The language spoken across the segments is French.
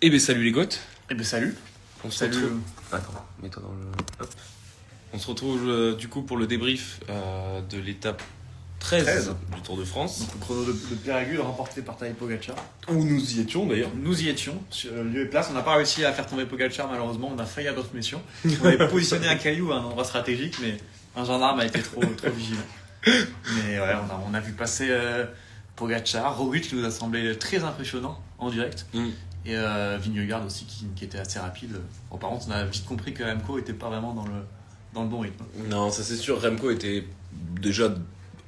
Eh ben salut les goths. Eh ben salut. On se Salut. retrouve. Attends, mets-toi dans le. Hop. On se retrouve du coup pour le débrief de l'étape 13 du Tour de France. Donc le chrono de Péragule remporté par Tadej Pogacar. Où nous y étions d'ailleurs. Nous y étions, sur lieu et place. On n'a pas réussi à faire tomber Pogacar malheureusement, on a failli à notre mission. On avait positionné un caillou à un endroit stratégique, mais un gendarme a été trop vigilant. Mais ouais, on a vu passer Pogacar, Roglic qui nous a semblé très impressionnant en direct. Et Vingegaard aussi qui était assez rapide. Bon, par contre, on a vite compris que Remco n'était pas vraiment dans le bon rythme. Non, ça c'est sûr. Remco était déjà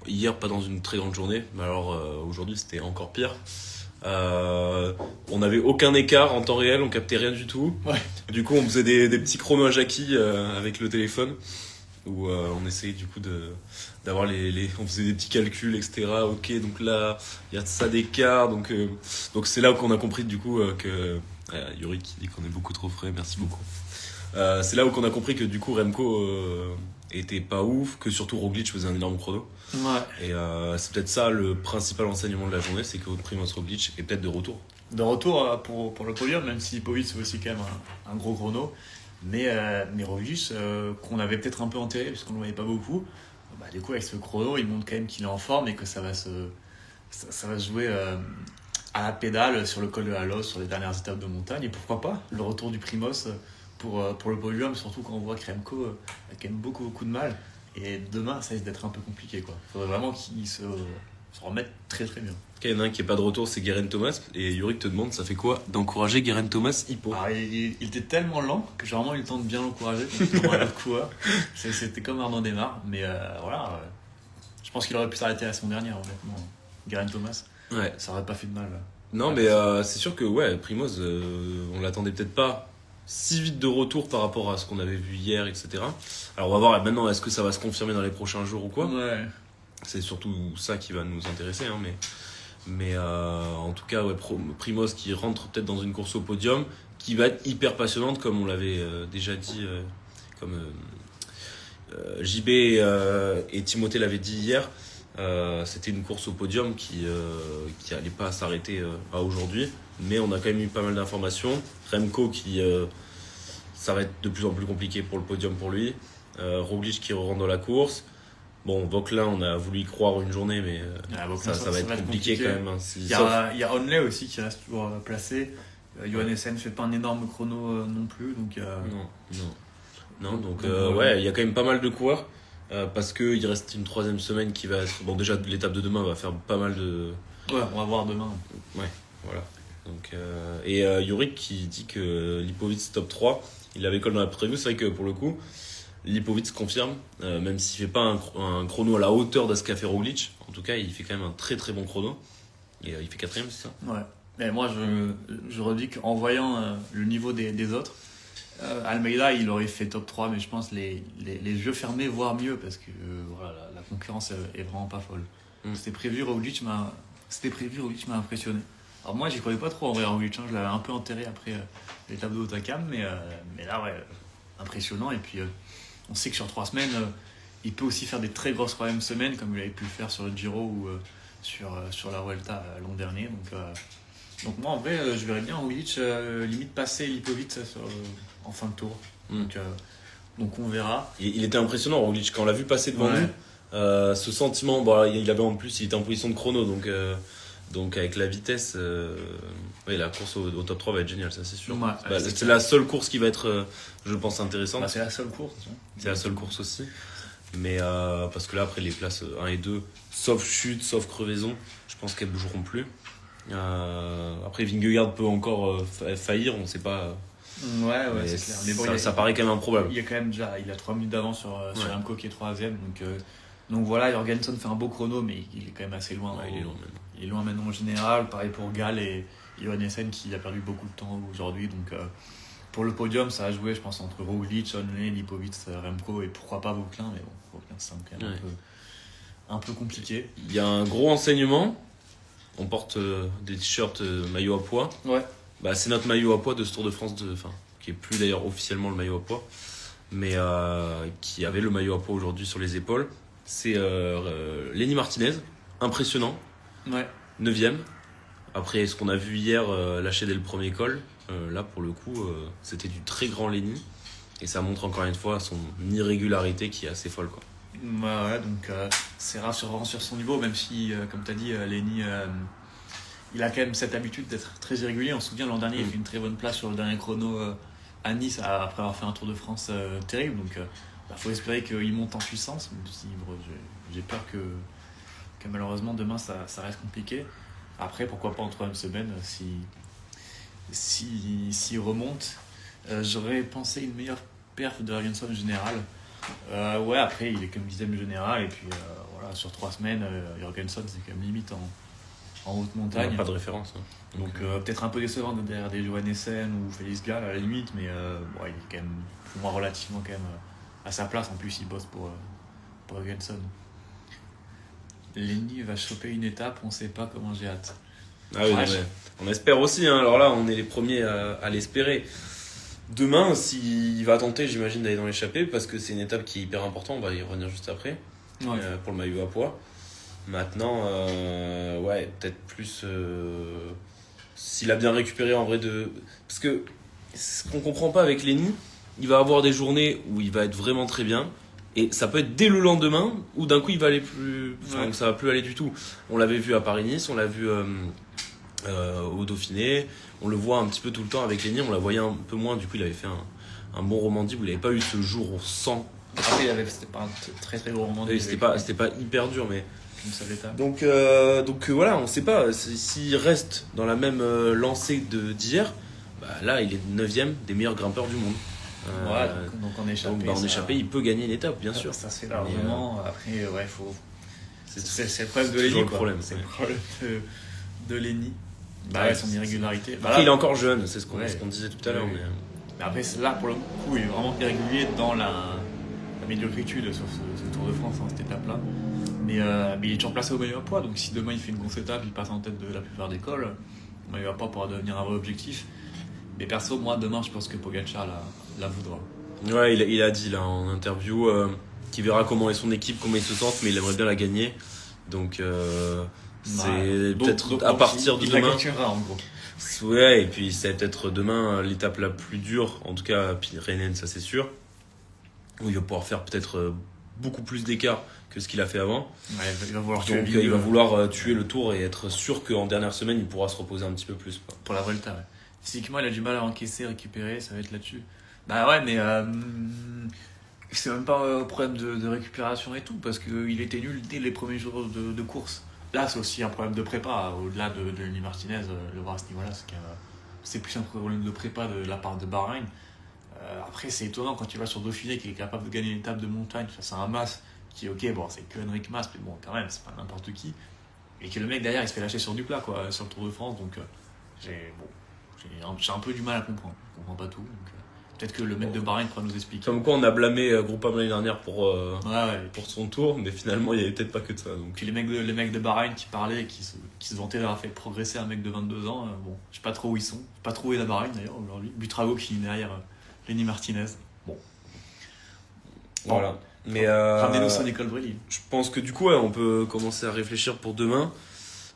hier pas dans une très grande journée, mais alors aujourd'hui c'était encore pire. On n'avait aucun écart en temps réel, on captait rien du tout. Ouais. Du coup, on faisait des petits chronos à Jackie avec le téléphone, où on essayait du coup d'avoir on faisait des petits calculs, etc. Ok, donc là il y a ça d'écart, donc c'est là qu'on a compris du coup que Yuri qui dit qu'on est beaucoup trop frais, merci beaucoup. C'est là où qu'on a compris que du coup Remco était pas ouf, que surtout Roglic faisait un énorme chrono. Ouais. Et c'est peut-être ça le principal enseignement de la journée, c'est que Primož Roglic est peut-être de retour. De retour pour le podium, même si Povic c'est aussi quand même un gros chrono. Mais Roglic, qu'on avait peut-être un peu enterré parce qu'on ne le voyait pas beaucoup, bah, du coup avec ce chrono, il montre quand même qu'il est en forme et que ça va se jouer à la pédale sur le col de la Loze, sur les dernières étapes de montagne. Et pourquoi pas le retour du Primož pour le podium, surtout quand on voit que Remco a quand même beaucoup de mal. Et demain, ça risque d'être un peu compliqué. Il faudrait vraiment qu'il se remette très très bien. Il y en a un qui n'est pas de retour, c'est Geraint Thomas. Et Yuri te demande, ça fait quoi d'encourager Geraint Thomas hippo? Il était tellement lent que j'ai vraiment eu le temps de bien l'encourager. Le coureur. C'était comme Arnaud Démarre. Mais voilà, je pense qu'il aurait pu s'arrêter à son dernière, honnêtement. Geraint Thomas, Ouais. ça aurait pas fait de mal. Non, mais c'est sûr que ouais, Primož, on l'attendait peut-être pas si vite de retour par rapport à ce qu'on avait vu hier, etc. Alors on va voir maintenant, est-ce que ça va se confirmer dans les prochains jours ou quoi? Ouais. C'est surtout ça qui va nous intéresser, hein, mais en tout cas, ouais, Primož qui rentre peut-être dans une course au podium, qui va être hyper passionnante, comme on l'avait déjà dit, comme JB et Timothée l'avaient dit hier. C'était une course au podium qui allait pas s'arrêter à aujourd'hui, mais on a quand même eu pas mal d'informations. Remco ça va être de plus en plus compliqué pour le podium pour lui. Roglic qui rentre dans la course. Bon, Vauquelin, on a voulu y croire une journée, mais ça va être compliqué quand même. Hein, il y a Onley aussi qui reste toujours placé. Johan Essen fait pas un énorme chrono non plus. Donc, Non, donc ouais, il y a quand même pas mal de coureurs. Parce qu'il reste une troisième semaine qui va être... Bon, déjà, l'étape de demain va faire pas mal de... Ouais, on va voir demain. Ouais, voilà. Donc, et Yorick qui dit que Lipovic top 3, il l'avait collé dans la preview. C'est vrai que pour le coup, Lipovic confirme, même s'il fait pas un chrono à la hauteur de ce qu'a fait Roglic. En tout cas, il fait quand même un très très bon chrono. Et il fait 4ème, c'est ça? Ouais. Mais moi, je redis qu'en voyant le niveau des autres, Almeida il aurait fait top 3, mais je pense les yeux fermés voire mieux parce que voilà, la concurrence est vraiment pas folle. C'était prévu, Roglic m'a impressionné. Alors moi j'y croyais pas trop en vrai, Roglic, je l'avais un peu enterré après l'étape de Hautacam, mais là ouais, impressionnant. Et puis on sait que sur 3 semaines il peut aussi faire des très grosses troisième semaines comme il avait pu le faire sur le Giro ou sur la Vuelta l'an dernier. Donc moi en vrai je verrais bien Roglic limite passer Lipovic en fin de tour. Donc on verra. Il était impressionnant Roglic quand on l'a vu passer devant nous. Ce sentiment, il avait en plus, il était en position de chrono, donc avec la vitesse, la course au top 3 va être géniale, ça c'est sûr. Ouais, c'est la seule course qui va être, je pense, intéressante. C'est la seule course. C'est la seule course aussi. Mais parce que là, après les places 1 et 2, sauf chute, sauf crevaison, je pense qu'elles ne bougeront plus. Après, Vingegaard peut encore faillir, on ne sait pas. Ouais, c'est clair. Mais bon, ça paraît quand même improbable. Il y a quand même déjà, il a 3 minutes d'avance sur Remco qui est 3ème. Donc voilà, Jorgensen fait un beau chrono, mais il est quand même assez loin. Il est loin maintenant en général. Pareil pour Gall et Johan Essen qui a perdu beaucoup de temps aujourd'hui. Donc pour le podium, ça a joué, je pense, entre Roglic, Onley, Lipovic, Remco et pourquoi pas Vauquelin. Mais bon, Vauquelin, c'est quand même un peu compliqué. Il y a un gros enseignement. On porte des t-shirts maillot à pois. Ouais. C'est notre maillot à pois de ce Tour de France, qui est plus d'ailleurs officiellement le maillot à pois, mais qui avait le maillot à pois aujourd'hui sur les épaules. C'est Lenny Martinez, impressionnant, 9ème. Après ce qu'on a vu hier, lâcher dès le premier col, Là, pour le coup, c'était du très grand Lenny. Et ça montre encore une fois son irrégularité qui est assez folle, quoi. Ouais, donc c'est rassurant sur son niveau, même si, comme tu as dit, Lenny, il a quand même cette habitude d'être très irrégulier. On se souvient, l'an dernier, il fait une très bonne place sur le dernier chrono à Nice, après avoir fait un Tour de France terrible. Donc, faut espérer qu'il monte en puissance. Même si, j'ai peur que malheureusement, demain, ça reste compliqué. Après, pourquoi pas en troisième semaine, s'il remonte. J'aurais pensé une meilleure perf de Jorgenson général. Ouais, après, il est comme 10ème général. Et puis, voilà, sur 3 semaines, Jorgenson, c'est quand même limite en haute montagne. On n'a pas de référence. Hein. Donc, peut-être un peu décevant derrière des Johannessen ou Félix Gall à la limite. Mais il est quand même, pour moi, relativement quand même à sa place. En plus, il bosse pour Jorgenson. Lenny va choper une étape, on sait pas comment, j'ai hâte. Ah oui, on espère aussi. Hein. Alors là, on est les premiers à l'espérer. Demain, s'il va tenter, j'imagine, d'aller dans l'échappée, parce que c'est une étape qui est hyper importante, on va y revenir juste après, pour le maillot à poids. Maintenant, peut-être plus... s'il a bien récupéré en vrai de... Parce que ce qu'on comprend pas avec Lenny, il va avoir des journées où il va être vraiment très bien, et ça peut être dès le lendemain, où d'un coup il va aller plus... Enfin, ça va plus aller du tout. On l'avait vu à Paris-Nice, on l'a vu au Dauphiné, on le voit un petit peu tout le temps avec Lenny, on la voyait un peu moins, du coup il avait fait un bon Romandie où il n'avait pas eu ce jour au 100. Après c'était pas un très très gros Romandie. C'était pas hyper dur, mais... Une seule étape. Donc voilà, on sait pas, s'il reste dans la même lancée d'hier, là il est 9ème des meilleurs grimpeurs du monde. Donc en échappée. Donc en échappée, il peut gagner une étape, bien sûr. Ça se fait largement. Après, faut... C'est le problème de Lenny. C'est le problème de Lenny. Son irrégularité. Après, il est encore jeune, c'est ce qu'on disait tout à l'heure. Mais après, là, pour le coup, il est vraiment irrégulier dans la médiocrité sur ce Tour de France, cette étape-là. Mais il est toujours placé au maillot à poids, donc si demain il fait une grosse étape, il passe en tête de la plupart des cols, le maillot à poids pourra devenir un vrai objectif. Mais perso, moi, demain, je pense que Pogacar la voudra. Ouais, il a dit là en interview qu'il verra comment est son équipe, comment ils se sentent, mais il aimerait bien la gagner. Donc c'est peut-être à partir de demain. Il la en gros. Ouais, et puis c'est peut-être demain l'étape la plus dure, en tout cas Pyrénées, ça c'est sûr, où il va pouvoir faire peut-être beaucoup plus d'écart que ce qu'il a fait avant. Ouais, il va vouloir tuer le Tour et être sûr qu'en dernière semaine il pourra se reposer un petit peu plus, quoi. Pour la Volta, ouais. Physiquement, il a du mal à encaisser, récupérer, ça va être là-dessus. Mais c'est même pas un problème de récupération et tout, parce qu'il était nul dès les premiers jours de course. Là, c'est aussi un problème de prépa, au-delà de Lenny Martinez, le voir à ce niveau-là, c'est plus un problème de prépa de la part de Bahreïn. Après, c'est étonnant quand tu vas sur Dauphiné, qui est capable de gagner une étape de montagne face à un Mas, qui est c'est que Henrik Mas, mais bon, quand même, c'est pas n'importe qui. Et que le mec derrière, il se fait lâcher sur du plat, quoi, sur le Tour de France, donc j'ai un peu du mal à comprendre. Je comprends pas tout, donc peut-être que le mec de Bahreïn pourra nous expliquer. Comme quoi on a blâmé Groupama l'année dernière pour son tour, mais finalement il n'y avait peut-être pas que de ça. Donc. Puis les mecs de Bahreïn qui parlaient, qui se vantaient d'avoir fait progresser un mec de 22 ans, je sais pas trop où ils sont. Je sais pas trop où est la Bahreïn d'ailleurs aujourd'hui. Butrago qui est derrière Lenny Martinez. Bon. Voilà. Mais ramenez-nous ça Nicole Brelli. Je pense que du coup on peut commencer à réfléchir pour demain.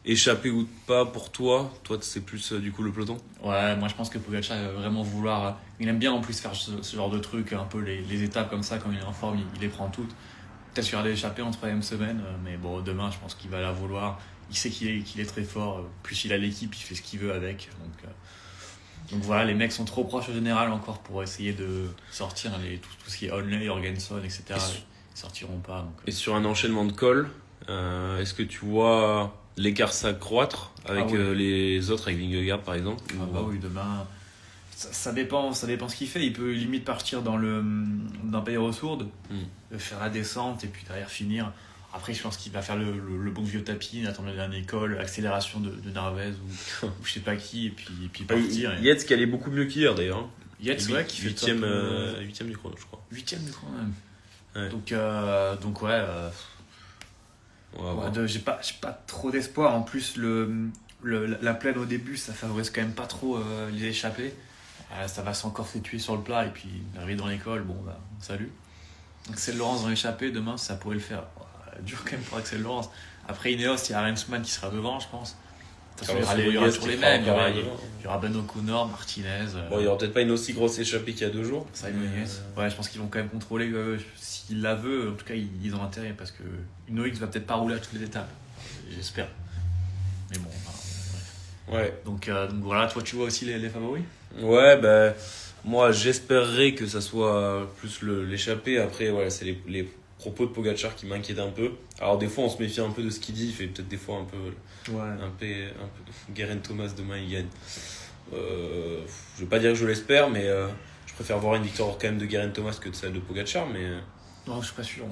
Échapper ou pas pour toi c'est plus du coup le peloton. Ouais, moi je pense que Pogacar va vraiment vouloir, il aime bien en plus faire ce genre de truc, un peu les étapes comme ça, quand il est en forme il les prend toutes. Peut-être qu'il va l'échapper en 3ème semaine, mais bon, demain je pense qu'il va la vouloir. Il sait qu'il est très fort, plus il a l'équipe, il fait ce qu'il veut avec, donc voilà, les mecs sont trop proches au général encore pour essayer de sortir tout ce qui est Onley, Jorgenson, etc. Ils sortiront pas. Et sur un enchaînement de cols, est-ce que tu vois l'écart s'accroître avec les autres, avec Vingegaard par exemple? Oui, demain ça dépend ce qu'il fait. Il peut limite partir dans Paillerosourde, faire la descente et puis derrière finir. Après je pense qu'il va faire le bon vieux tapis, attendre la dernière école, accélération de Narvaez ou je sais pas qui, et puis partir. Yates qui allait beaucoup mieux qu'hier d'ailleurs. Yates qui fait 8ème du chrono je crois. 8ème du chrono même. Ouais. Donc j'ai pas trop d'espoir. En plus, la plaine au début, ça favorise quand même pas trop les échappés. Ça va encore se tuer sur le plat et puis arriver dans l'école, salut. Axel Laurence dans l'échappée, demain, ça pourrait le faire. Dur quand même pour Axel Laurence. Après Ineos, il y a Rensman qui sera devant, je pense. toute façon, il y aura toujours les mêmes. Il y aura Ben O'Connor, Martinez. Bon, il y aura peut-être pas une aussi grosse échappée qu'il y a 2 jours. Simon Yates. Ouais, je pense qu'ils vont quand même contrôler. S'il la veut, en tout cas, ils ont intérêt parce que une OX va peut-être pas rouler à toutes les étapes. J'espère. Mais bon. Ouais. Donc voilà, toi, tu vois aussi les favoris? Ouais, bah, moi, j'espérerais que ça soit plus l'échappée. Après, voilà, c'est les propos de Pogacar qui m'inquiètent un peu. Alors, des fois, on se méfie un peu de ce qu'il dit. Il fait peut-être des fois un peu. Geraint Thomas, demain, il gagne. Je vais pas dire que je l'espère, mais je préfère voir une victoire quand même de Geraint Thomas que de celle de Pogacar. Mais non, je suis pas sûr.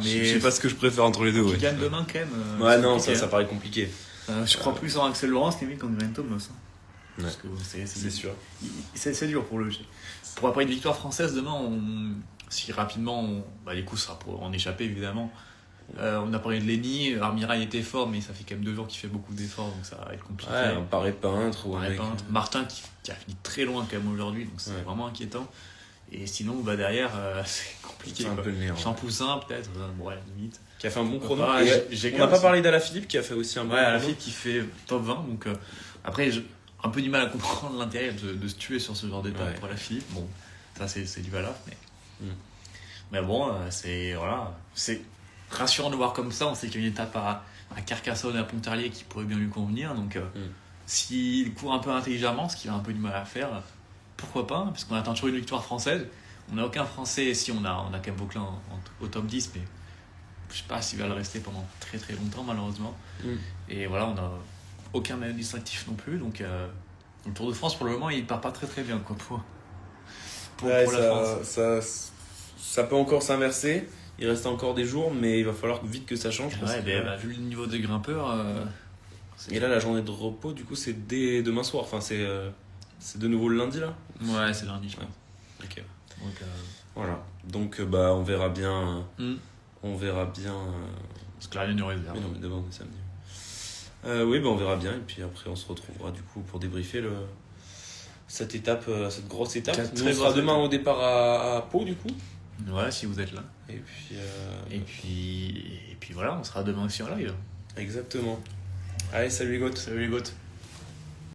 je sais pas ce que je préfère entre les deux. Qui gagne demain, quand même. Ouais, non, ça paraît compliqué. Je crois plus en Axel Laurence limite qu'en Geraint Thomas. Ouais. Parce que c'est sûr. C'est dur pour le G. Pour après une victoire française demain, si rapidement, les coups sera en échappée évidemment. On a parlé de Lenny, Armirail était fort, mais ça fait quand même 2 jours qu'il fait beaucoup d'efforts, donc ça va être compliqué. Ouais, un Paré Peintre. Martin qui a fini très loin quand même aujourd'hui, donc c'est vraiment inquiétant. Et sinon, derrière, c'est compliqué. C'est un peu le nerf. Champoussin peut-être, limite. Qui a fait un bon chrono. On n'a pas parlé d'Alaphilippe qui a fait aussi un bon chrono. Alaphilippe qui fait top 20, donc après j'ai un peu du mal à comprendre l'intérêt de se tuer sur ce genre d'étape pour Alaphilippe. Bon, ça c'est du valeur, mais bon, c'est rassurant de voir comme ça. On sait qu'il y a une étape à Carcassonne et à Pontarlier qui pourrait bien lui convenir, donc s'il court un peu intelligemment, ce qu'il a un peu du mal à faire, pourquoi pas, parce qu'on attend toujours une victoire française. On n'a aucun Français, si on a quand même Vauclin au top 10, mais je sais pas s'il va le rester pendant très très longtemps malheureusement. Et voilà, on n'a aucun maillot distinctif non plus, donc le Tour de France pour le moment il part pas très très bien quoi, pour la France. Ça peut encore s'inverser, il reste encore des jours, mais il va falloir vite que ça change. Vu le niveau des grimpeurs. Et là la journée de repos du coup c'est dès demain soir, enfin c'est de nouveau le lundi là. Ouais, c'est lundi je pense. Ok. Donc, voilà, donc on verra bien. On verra bien. Parce que là, il y a une réserve. Mais non, mais d'abord, c'est samedi. Oui, on verra bien. Et puis après, on se retrouvera du coup pour débriefer cette étape, cette grosse étape. Nous, on sera demain au départ à Pau, du coup. Ouais, si vous êtes là. Et puis voilà, on sera demain aussi en live. Exactement. Allez, salut les goths. Salut les goths.